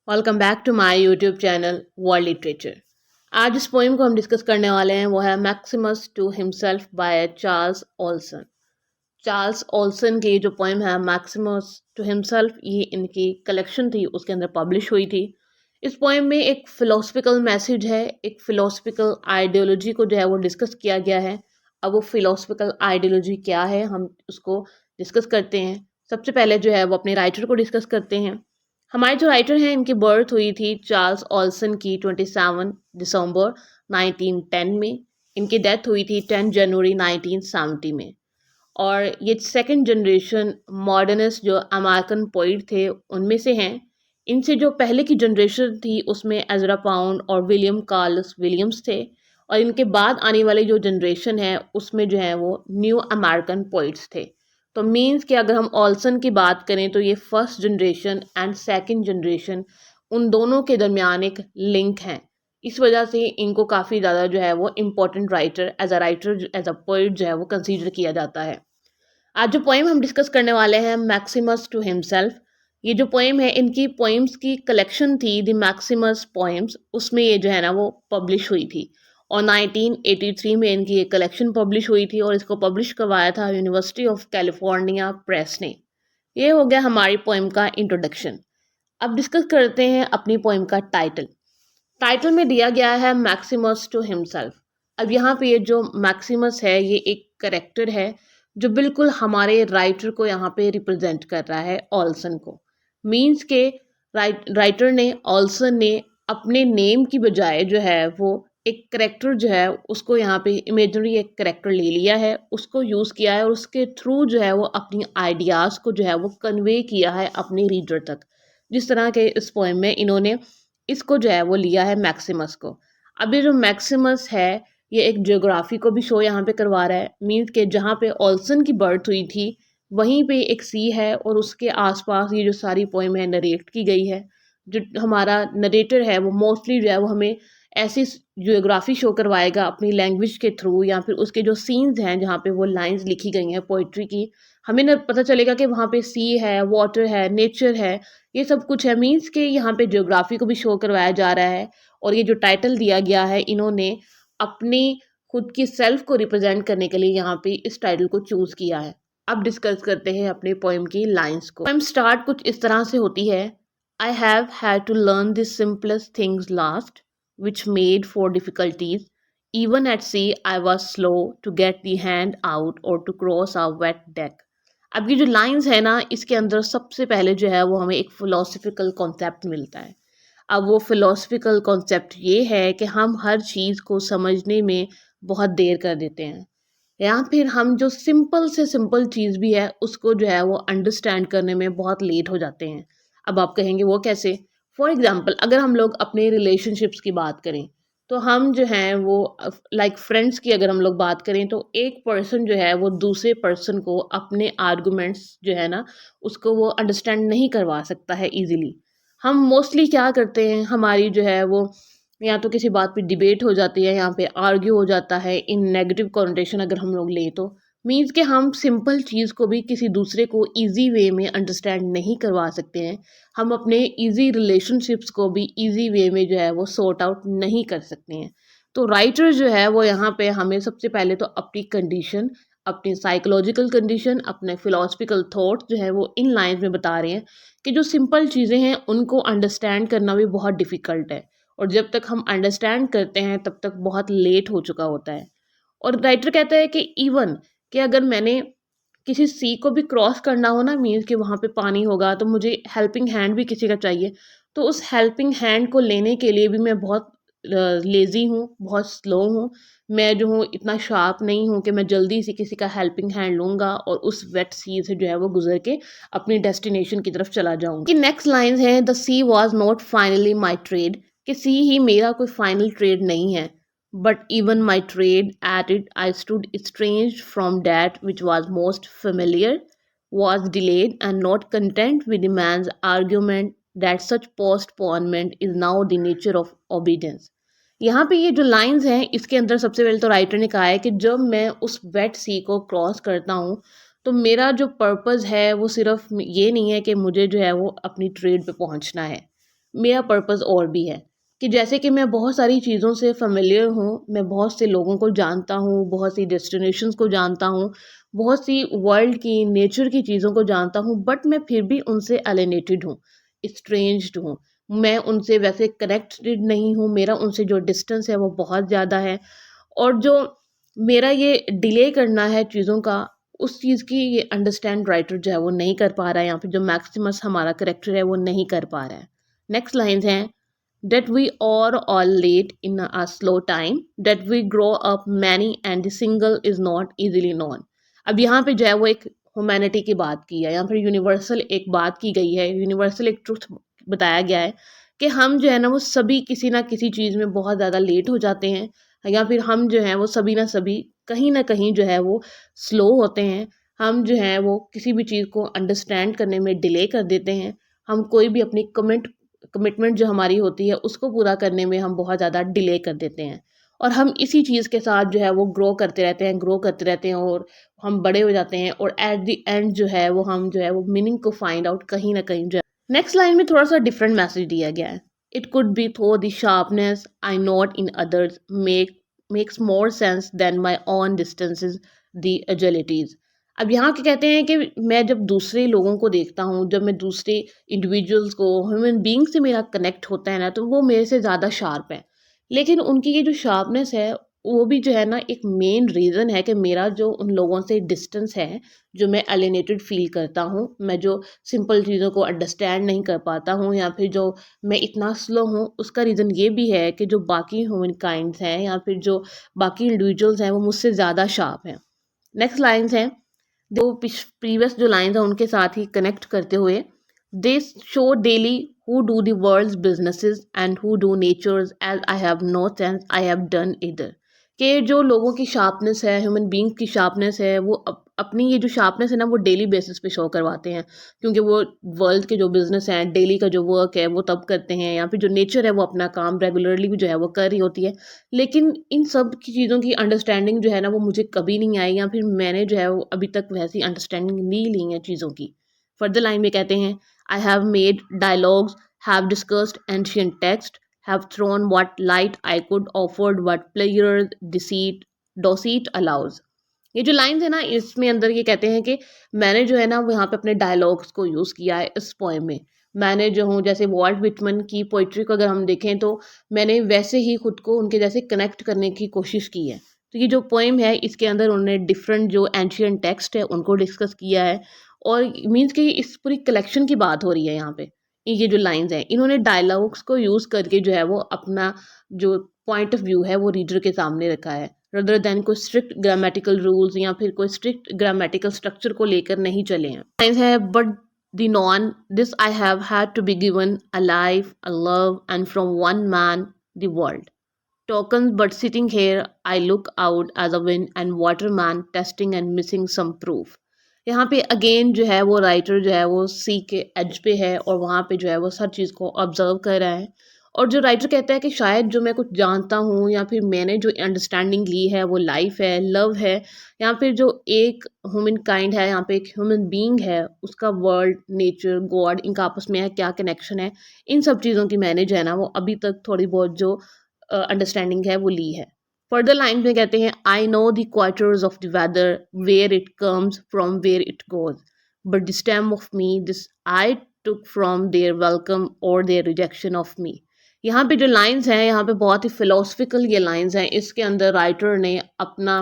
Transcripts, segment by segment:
Welcome back to my YouTube channel world literature. आज जिस poem को हम डिस्कस करने वाले हैं वो है Maximus to himself by Charles Olson. Charles Olson की जो पोइम है मैक्सिमस टू हिमसेल्फ, ये इनकी कलेक्शन थी, उसके अंदर पब्लिश हुई थी। इस पोइम में एक फ़िलोसफिकल मैसेज है, एक फ़िलोसफिकल आइडियोलॉजी को जो है वो डिस्कस किया गया है। अब वो फ़िलोसफिकल आइडियोलॉजी क्या है, हम उसको डिस्कस करते हैं। सबसे पहले जो है वो अपने राइटर को डिस्कस करते हैं। हमारे जो राइटर हैं इनकी बर्थ हुई थी चार्ल्स ऑल्सन की 27 दिसंबर 1910 में। इनकी डेथ हुई थी 10 जनवरी 1970 में। और ये सेकंड जनरेशन मॉडर्निस्ट जो अमेरिकन पोइट थे उनमें से हैं। इनसे जो पहले की जनरेशन थी उसमें एजरा पाउंड और विलियम कार्लस विलियम्स थे। और इनके बाद आने वाली जो जनरेशन है उसमें जो है वो न्यू अमेरिकन पोइट्स थे। तो मीन्स कि अगर हम ऑल्सन की बात करें तो ये first generation and second generation, उन दोनों के दरमियान एक लिंक है। इस वजह से इनको काफ़ी ज़्यादा जो है वो important writer as a poet जो है वो कंसीडर किया जाता है। आज जो पोएम हम डिस्कस करने वाले हैं मैक्सिमस टू हिमसेल्फ, ये जो पोएम है इनकी पोएम्स की कलेक्शन थी द मैक्सिमस पोएम्स, उसमें ये जो है ना वो पब्लिश हुई थी। और 1983 में इनकी ये कलेक्शन पब्लिश हुई थी और इसको पब्लिश करवाया था यूनिवर्सिटी ऑफ कैलिफोर्निया प्रेस ने। ये हो गया हमारी पोएम का इंट्रोडक्शन। अब डिस्कस करते हैं अपनी पोएम का टाइटल। टाइटल में दिया गया है मैक्सिमस टू हिमसेल्फ। अब यहाँ पे ये जो मैक्सिमस है ये एक करेक्टर है जो बिल्कुल हमारे राइटर को यहाँ पे रिप्रेजेंट कर रहा है, ऑल्सन को। मीन्स के राइटर ने, ऑल्सन ने अपने नेम की बजाय जो है वो एक करेक्टर जो है उसको यहाँ पे इमेजनरी एक करेक्टर ले लिया है, उसको यूज़ किया है और उसके थ्रू जो है वो अपनी आइडियाज़ को जो है वो कन्वे किया है अपने रीडर तक। जिस तरह के इस पोएम में इन्होंने इसको जो है वो लिया है मैक्सिमस को। अब ये जो मैक्सिमस है ये एक ज्योग्राफी को भी शो यहाँ पे करवा रहा है। मीन्स के जहाँ पे ऑल्सन की बर्थ हुई थी वहीं पे एक सी है और उसके आसपास ये जो सारी पोइम है नरेट की गई है। जो हमारा नरेटर है वो मोस्टली जो है वो हमें ऐसी ज्योग्राफी शो करवाएगा अपनी लैंग्वेज के थ्रू, या फिर उसके जो सीन्स हैं जहाँ पे वो लाइंस लिखी गई हैं पोइट्री की, हमें न पता चलेगा कि वहाँ पे सी है, वाटर है, नेचर है, ये सब कुछ है। मीन्स के यहाँ पे ज्योग्राफी को भी शो करवाया जा रहा है। और ये जो टाइटल दिया गया है इन्होंने अपनी खुद की सेल्फ को रिप्रेजेंट करने के लिए यहाँ पे इस टाइटल को चूज किया है। अब डिस्कस करते हैं अपने पोएम की लाइंस को। पोएम स्टार्ट कुछ इस तरह से होती है। I have had to learn the simplest things last which made for difficulties. Even at sea, I was slow to get the hand out or to cross a wet deck. अब ये जो lines है ना इसके अंदर सबसे पहले जो है वो हमें एक फ़िलोसफिकल कॉन्सेप्ट मिलता है। अब वो फ़िलोसफिकल कॉन्सेप्ट ये है कि हम हर चीज़ को समझने में बहुत देर कर देते हैं, या फिर हम जो सिंपल से सिंपल चीज़ भी है उसको जो है वो अंडरस्टैंड करने में बहुत लेट हो जाते हैं। अब आप कहेंगे वो कैसे? फॉर एग्ज़ाम्पल अगर हम लोग अपने रिलेशनशिप्स की बात करें तो हम जो हैं वो लाइक फ्रेंड्स की अगर हम लोग बात करें तो एक पर्सन जो है वो दूसरे पर्सन को अपने आर्गुमेंट्स जो है ना उसको वो अंडरस्टैंड नहीं करवा सकता है ईज़िली। हम मोस्टली क्या करते हैं, हमारी जो है वो या तो किसी बात पे डिबेट हो जाती है, यहाँ पे आर्ग्यू हो जाता है इन नेगेटिव कॉन्टेशन अगर हम लोग लें तो। मीन्स कि हम सिंपल चीज़ को भी किसी दूसरे को ईजी वे में अंडरस्टैंड नहीं करवा सकते हैं। हम अपने ईजी रिलेशनशिप्स को भी ईजी वे में जो है वो सॉर्ट आउट नहीं कर सकते हैं। तो राइटर जो है वो यहाँ पे हमें सबसे पहले तो अपनी कंडीशन, अपनी साइकोलॉजिकल कंडीशन, अपने फिलोसफिकल थॉट जो है वो इन लाइन्स में बता रहे हैं कि जो सिंपल चीज़ें हैं उनको अंडरस्टैंड करना भी बहुत डिफ़िकल्ट है। और जब तक हम अंडरस्टैंड करते हैं तब तक बहुत लेट हो चुका होता है। और राइटर कहता है कि इवन कि अगर मैंने किसी सी को भी क्रॉस करना हो ना, मीन्स कि वहाँ पे पानी होगा तो मुझे हेल्पिंग हैंड भी किसी का चाहिए। तो उस हेल्पिंग हैंड को लेने के लिए भी मैं बहुत लेज़ी हूँ, बहुत स्लो हूँ। मैं जो हूँ इतना शार्प नहीं हूँ कि मैं जल्दी से किसी का हेल्पिंग हैंड लूँगा और उस वेट सी से जो है वो गुजर के अपनी डेस्टिनेशन की तरफ चला जाऊँगी। नेक्स्ट लाइन्स हैं, the sea was not finally my trade, कि सी ही मेरा कोई फाइनल ट्रेड नहीं है। But even my trade at it, I stood estranged from that which was most familiar, was delayed, and not content with the man's argument that such postponement is now the nature of obedience. यहाँ पे ये जो lines हैं इसके अंदर सबसे पहले तो राइटर ने कहा है कि जब मैं उस वेट सी को क्रॉस करता हूँ तो मेरा जो पर्पज़ है वो सिर्फ ये नहीं है कि मुझे जो है वो अपनी ट्रेड पे पहुँचना है। मेरा पर्पस और भी है कि जैसे कि मैं बहुत सारी चीज़ों से फ़ेमिलियर हूँ, मैं बहुत से लोगों को जानता हूँ, बहुत सी डेस्टिनेशंस को जानता हूँ, बहुत सी वर्ल्ड की, नेचर की चीज़ों को जानता हूँ, बट मैं फिर भी उनसे एलिनेटेड हूँ, इस्ट्रेंज्ड हूँ। मैं उनसे वैसे कनेक्टेड नहीं हूँ, मेरा उनसे जो डिस्टेंस है वो बहुत ज़्यादा है। और जो मेरा ये डिले करना है चीज़ों का, उस चीज़ की ये अंडरस्टैंड राइटर जो है वो नहीं कर पा रहा है, यहाँ पे जो मैक्सिमस हमारा कैरेक्टर है वो नहीं कर पा रहा है। नेक्स्ट लाइन्स हैं, that we are all late in a slow time, that we grow up many and the single is not easily known। अब यहाँ पे जो है वो एक ह्यूमैनिटी की बात की है, यहाँ पर यूनिवर्सल एक बात की गई है, यूनिवर्सल एक ट्रुथ बताया गया है कि हम जो है ना वो सभी किसी ना किसी चीज़ में बहुत ज़्यादा लेट हो जाते हैं, या फिर हम जो है वो सभी ना कहीं जो है वो स्लो होते हैं। हम जो है वो किसी भी चीज़ को अंडरस्टैंड करने में डिले कर देते हैं। हम कोई भी अपनी कमिटमेंट जो हमारी होती है उसको पूरा करने में हम बहुत ज़्यादा डिले कर देते हैं, और हम इसी चीज़ के साथ जो है वो ग्रो करते रहते हैं और हम बड़े हो जाते हैं, और एट द एंड जो है वो हम जो है वो मीनिंग को फाइंड आउट कहीं ना कहीं जो है। नेक्स्ट लाइन में थोड़ा सा डिफरेंट मैसेज दिया गया है, it could be though the sharpness I note in others makes more sense than my on distances the agilities. अब यहाँ क्या कहते हैं कि मैं जब दूसरे लोगों को देखता हूँ, जब मैं दूसरे इंडिविजुअल्स को, ह्यूमन बीइंग से मेरा कनेक्ट होता है ना, तो वो मेरे से ज़्यादा शार्प है। लेकिन उनकी ये जो शार्पनेस है वो भी जो है ना एक मेन रीज़न है कि मेरा जो उन लोगों से डिस्टेंस है, जो मैं एलिनेटेड फील करता हूँ, मैं जो सिंपल चीज़ों को अंडरस्टैंड नहीं कर पाता हूँ, या फिर जो मैं इतना स्लो हूँ, उसका रीज़न ये भी है कि जो बाकी ह्यूमन काइंड्स हैं या फिर जो बाकी इंडिविजुअल्स हैं वो मुझसे ज़्यादा शार्प हैं। नेक्स्ट लाइन्स हैं, जो प्रीवियस जो लाइन्स हैं उनके साथ ही कनेक्ट करते हुए, they show daily who do the world's businesses and who do nature's as I have no sense I have done इधर। कि जो लोगों की शार्पनेस है, ह्यूमन बींग की शार्पनेस है, वो अपनी ये जो शार्पनेस है ना वो डेली बेसिस पे शो करवाते हैं, क्योंकि वो वर्ल्ड के जो बिजनेस हैं, डेली का जो वर्क है वो तब करते हैं, या फिर जो नेचर है वो अपना काम रेगुलरली भी जो है वो कर रही होती है। लेकिन इन सब की चीज़ों की अंडरस्टैंडिंग जो है ना वो मुझे कभी नहीं आई, या फिर मैंने जो है वो अभी तक वैसी अंडरस्टैंडिंग नहीं ली है चीज़ों की। फर्दर लाइन में कहते हैं, I have made dialogues, have discussed ancient text, have thrown what light I could, offered what pleasure deceit allows। ये जो लाइन्स है ना इसमें अंदर ये कहते हैं कि मैंने जो है ना वो यहाँ पे अपने डायलॉग्स को यूज़ किया है इस पोएम में। मैंने जो हूँ, जैसे वॉल्ट विटमन की पोइट्री को अगर हम देखें तो मैंने वैसे ही खुद को उनके जैसे कनेक्ट करने की कोशिश की है। तो ये जो पोएम है इसके अंदर उन्होंने डिफरेंट जो एंशियंट टेक्स्ट है उनको डिस्कस किया है, और मीन्स कि इस पूरी कलेक्शन की बात हो रही है यहाँ पे। ये जो लाइन्स हैं इन्होंने डायलॉग्स को यूज़ करके जो है वो अपना जो पॉइंट ऑफ व्यू है वो रीडर के सामने रखा है, रदर देन कोई स्ट्रिक्ट ग्रामेटिकल रूल्स या फिर कोई स्ट्रिक्ट ग्रामेटिकल स्ट्रक्चर को लेकर नहीं चले हैं। लाइन्स है, but the known this I have had to be given a life a love and from one man the world tokens, but sitting here I look out as a wind and waterman testing and missing some proof। यहाँ पे again जो है वो writer जो है वो सी के as पे है और वहाँ पे जो है वो हर चीज़ को ऑब्जर्व कर रहा है, और जो राइटर कहता है कि शायद जो मैं कुछ जानता हूँ या फिर मैंने जो अंडरस्टैंडिंग ली है वो लाइफ है, लव है, या फिर जो एक ह्यूमन काइंड है, यहाँ पे एक ह्यूमन बीइंग है, उसका वर्ल्ड, नेचर, गॉड, इनका आपस में है क्या कनेक्शन है, इन सब चीज़ों की मैंने जो है ना वो अभी तक थोड़ी बहुत जो अंडरस्टैंडिंग है वो ली है। फर्दर लाइन में कहते हैं, I know the quarters of the weather where it comes from where it goes, but the stem of me this I took from their welcome और देयर रिजेक्शन ऑफ मी। यहाँ पे जो lines हैं यहाँ पे बहुत ही फिलोसफिकल ये lines हैं, इसके अंदर राइटर ने अपना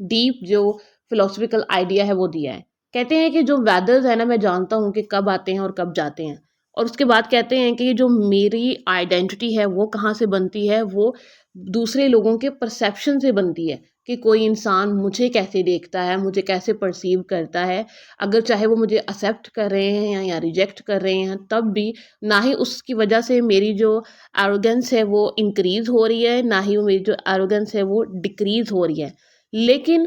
डीप जो फिलोसफिकल आइडिया है वो दिया है। कहते हैं कि जो वेदर्स है ना मैं जानता हूँ कि कब आते हैं और कब जाते हैं, और उसके बाद कहते हैं कि जो मेरी आइडेंटिटी है वो कहाँ से बनती है, वो दूसरे लोगों के परसेप्शन से बनती है कि कोई इंसान मुझे कैसे देखता है, मुझे कैसे परसीव करता है, अगर चाहे वो मुझे एक्सेप्ट कर रहे हैं या रिजेक्ट कर रहे हैं तब भी, ना ही उसकी वजह से मेरी जो एरोगेंस है वो इंक्रीज़ हो रही है, ना ही मेरी जो एरोगेंस है वो डिक्रीज़ हो रही है। लेकिन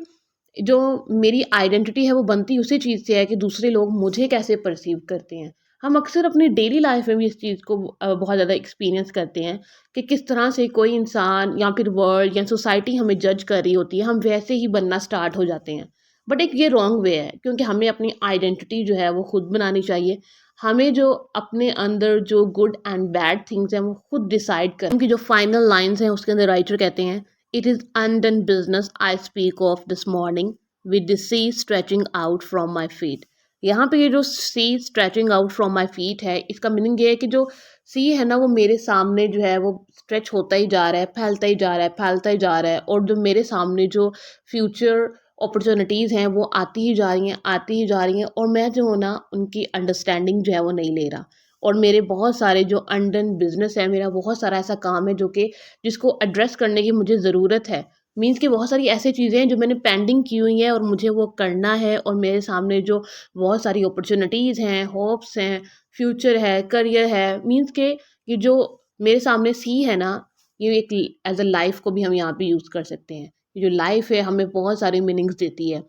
जो मेरी आइडेंटिटी है वो बनती उसी चीज़ से है कि दूसरे लोग मुझे कैसे परसीव करते हैं। हम अक्सर अपनी डेली लाइफ में भी इस चीज़ को बहुत ज़्यादा एक्सपीरियंस करते हैं कि किस तरह से कोई इंसान या फिर वर्ल्ड या सोसाइटी हमें जज कर रही होती है, हम वैसे ही बनना स्टार्ट हो जाते हैं। बट एक ये रॉन्ग वे है, क्योंकि हमें अपनी आइडेंटिटी जो है वो खुद बनानी चाहिए, हमें जो अपने अंदर जो गुड एंड बैड थिंग्स हैं वो खुद डिसाइड करें। उनकी जो फाइनल लाइंस हैं उसके अंदर राइटर कहते हैं, it is undone business I speak of this morning with the sea stretching out from my feet. यहाँ पे ये जो sea stretching out from my feet है, इसका मीनिंग ये है कि जो सी है ना वो मेरे सामने जो है वो स्ट्रेच होता ही जा रहा है, फैलता ही जा रहा है, फैलता ही जा रहा है, और जो मेरे सामने जो फ्यूचर अपॉर्चुनिटीज़ हैं वो आती ही जा रही हैं, आती ही जा रही हैं, और मैं जो हूँ ना उनकी अंडरस्टैंडिंग जो है वो नहीं ले रहा। और मेरे बहुत सारे जो अनडन बिजनेस है, मेरा बहुत सारा ऐसा काम है जो कि जिसको एड्रेस करने की मुझे ज़रूरत है। मीन्स कि बहुत सारी ऐसी चीज़ें हैं जो मैंने पेंडिंग की हुई हैं और मुझे वो करना है, और मेरे सामने जो बहुत सारी अपॉर्चुनिटीज़ हैं, होप्स हैं, फ्यूचर है, करियर है। मीन्स के ये जो मेरे सामने सी है ना, ये एक एज अ लाइफ को भी हम यहाँ पे यूज़ कर सकते हैं। ये जो लाइफ है हमें बहुत सारी मीनिंग्स देती है।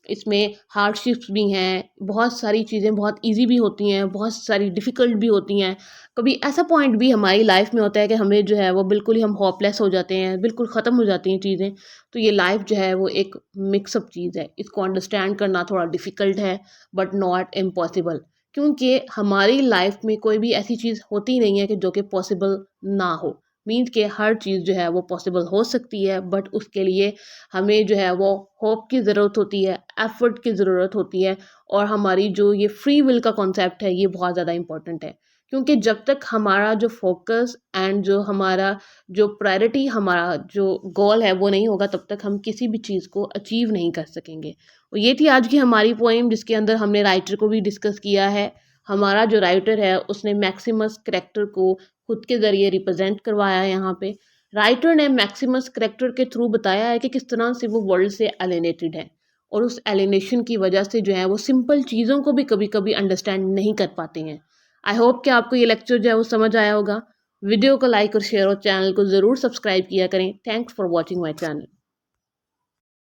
इसमें हार्डशिप्स भी हैं, बहुत सारी चीज़ें बहुत ईज़ी भी होती हैं, बहुत सारी डिफ़िकल्ट भी होती हैं। कभी ऐसा पॉइंट भी हमारी लाइफ़ में होता है कि हमें जो है वो बिल्कुल ही हम होपलेस हो जाते हैं, बिल्कुल ख़त्म हो जाती हैं चीज़ें। तो ये लाइफ़ जो है वो एक मिक्स अप चीज़ है। इसको अंडरस्टैंड करना थोड़ा डिफ़िकल्ट है, बट नॉट इम्पॉसिबल। क्योंकि हमारी लाइफ़ में कोई भी ऐसी चीज़ होती नहीं है कि जो कि पॉसिबल ना हो। मीन्स कि हर चीज़ जो है वो पॉसिबल हो सकती है, बट उसके लिए हमें जो है वो होप की ज़रूरत होती है, एफ़र्ट की ज़रूरत होती है, और हमारी जो ये फ्री विल का कॉन्सेप्ट है ये बहुत ज़्यादा इम्पोर्टेंट है। क्योंकि जब तक हमारा जो फ़ोकस एंड जो हमारा जो प्रायोरिटी, हमारा जो गोल है वो नहीं होगा, तब तक हम किसी भी चीज़ को अचीव नहीं कर सकेंगे। और ये थी आज की हमारी पोएम, जिसके अंदर हमने राइटर को भी डिस्कस किया है। हमारा जो राइटर है उसने मैक्सिमस करैक्टर को खुद के ज़रिए रिप्रेजेंट करवाया है यहाँ पे। राइटर ने मैक्सिमस करैक्टर के थ्रू बताया है कि किस तरह से वो वर्ल्ड से एलिनेटेड है, और उस एलिनेशन की वजह से जो है वो सिंपल चीज़ों को भी कभी कभी अंडरस्टैंड नहीं कर पाते हैं। आई होप कि आपको ये लेक्चर जो है वो समझ आया होगा। वीडियो को लाइक और शेयर और चैनल को ज़रूर सब्सक्राइब किया करें। Thanks for watching my channel.